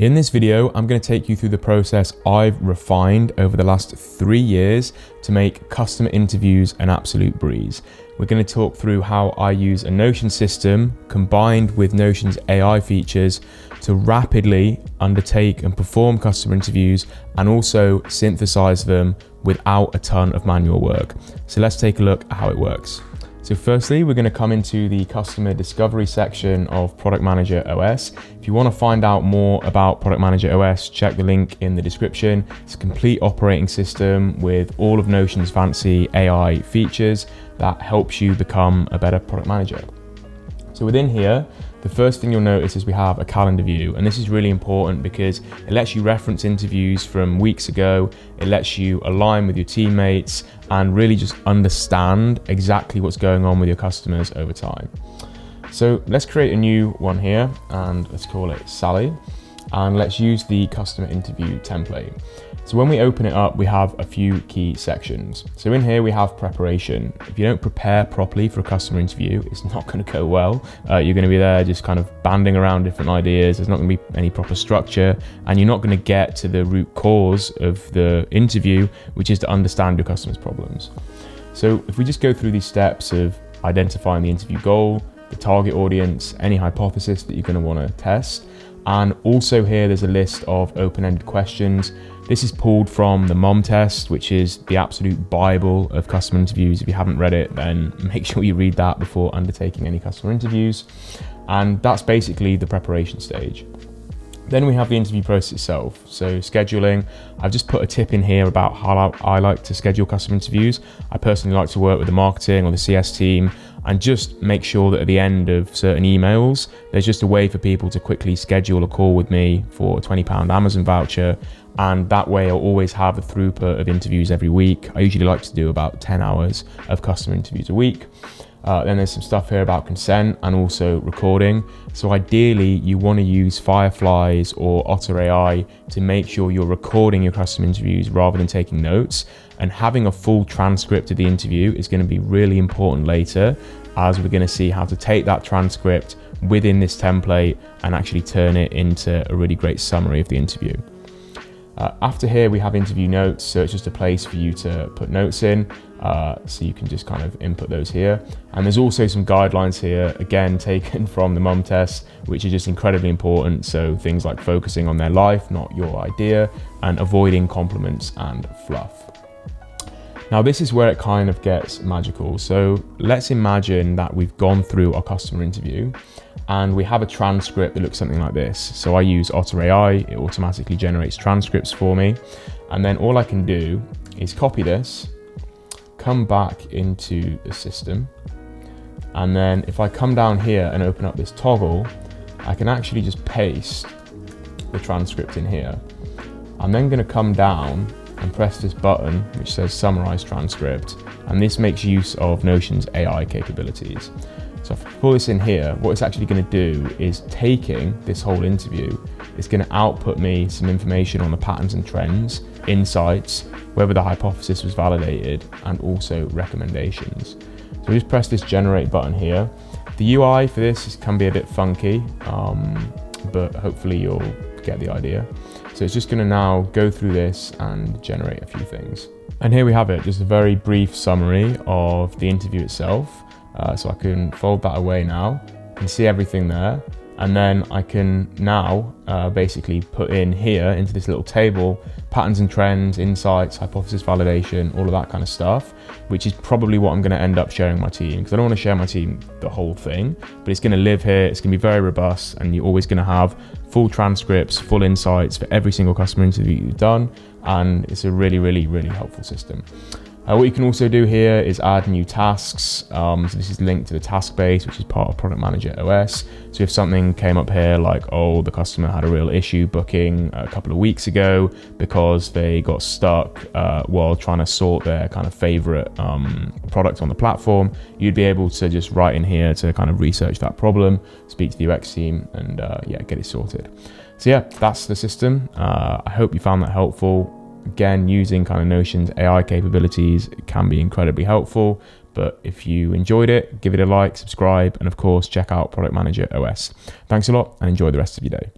In this video, I'm going to take you through the process I've refined over the last 3 years to make customer interviews an absolute breeze. We're going to talk through how I use a Notion system combined with Notion's AI features to rapidly undertake and perform customer interviews and also synthesize them without a ton of manual work. So let's take a look at how it works. So firstly, we're going to come into the customer discovery section of ProductManagerOS. If you want to find out more about ProductManagerOS, check the link in the description. It's a complete operating system with all of Notion's fancy AI features that helps you become a better product manager. So within here, the first thing you'll notice is we have a calendar view, and this is really important because it lets you reference interviews from weeks ago. It lets you align with your teammates and really just understand exactly what's going on with your customers over time. So let's create a new one here and let's call it Sally, and let's use the customer interview template. So when we open it up, we have a few key sections. So in here we have preparation. If you don't prepare properly for a customer interview, it's not going to go well. You're going to be there just kind of banding around different ideas. There's not going to be any proper structure, and you're not going to get to the root cause of the interview, which is to understand your customer's problems. So if we just go through these steps of identifying the interview goal, the target audience, any hypothesis that you're going to want to test, and also here there's a list of open-ended questions. This is pulled from the MOM test, which is the absolute Bible of customer interviews. If you haven't read it, then make sure you read that before undertaking any customer interviews. And that's basically the preparation stage. Then we have the interview process itself. So scheduling, I've just put a tip in here about how I like to schedule customer interviews. I personally like to work with the marketing or the CS team and just make sure that at the end of certain emails, there's just a way for people to quickly schedule a call with me for a £20 Amazon voucher. And that way I'll always have a throughput of interviews every week. I usually like to do about 10 hours of customer interviews a week. Then there's some stuff here about consent and also recording. So ideally you want to use Fireflies or Otter AI to make sure you're recording your customer interviews rather than taking notes. And having a full transcript of the interview is going to be really important later, as we're going to see how to take that transcript within this template and actually turn it into a really great summary of the interview. After here we have interview notes, so it's just a place for you to put notes in, so you can just kind of input those here. And there's also some guidelines here, again taken from the MOM test, which are just incredibly important. So things like focusing on their life, not your idea, and avoiding compliments and fluff. Now this is where it kind of gets magical. So let's imagine that we've gone through our customer interview and we have a transcript that looks something like this. So I use Otter AI, it automatically generates transcripts for me. And then all I can do is copy this, come back into the system. And then if I come down here and open up this toggle, I can actually just paste the transcript in here. I'm then gonna come down and press this button which says summarize transcript, and this makes use of Notion's AI capabilities. So if I pull this in here, what it's actually going to do is taking this whole interview, it's going to output me some information on the patterns and trends, insights, whether the hypothesis was validated, and also recommendations. So just press this generate button here. The UI for this can be a bit funky, but hopefully you'll get the idea. So it's just going to now go through this and generate a few things. And here we have it, just a very brief summary of the interview itself. So I can fold that away now. You can see everything there. And then I can now basically put in here into this little table, patterns and trends, insights, hypothesis validation, all of that kind of stuff, which is probably what I'm going to end up sharing with my team, because I don't want to share my team the whole thing, but it's going to live here. It's going to be very robust, and you're always going to have full transcripts, full insights for every single customer interview you've done. And it's a really, really, really helpful system. What you can also do here is add new tasks. So this is linked to the task base, which is part of ProductManagerOS. So if something came up here like, oh, the customer had a real issue booking a couple of weeks ago because they got stuck while trying to sort their kind of favorite product on the platform, you'd be able to just write in here to kind of research that problem, speak to the UX team, and yeah, get it sorted. So yeah, that's the system. I hope you found that helpful. Again, using kind of Notion's AI capabilities can be incredibly helpful, but if you enjoyed it, give it a like, subscribe, and of course, check out ProductManagerOS. Thanks a lot and enjoy the rest of your day.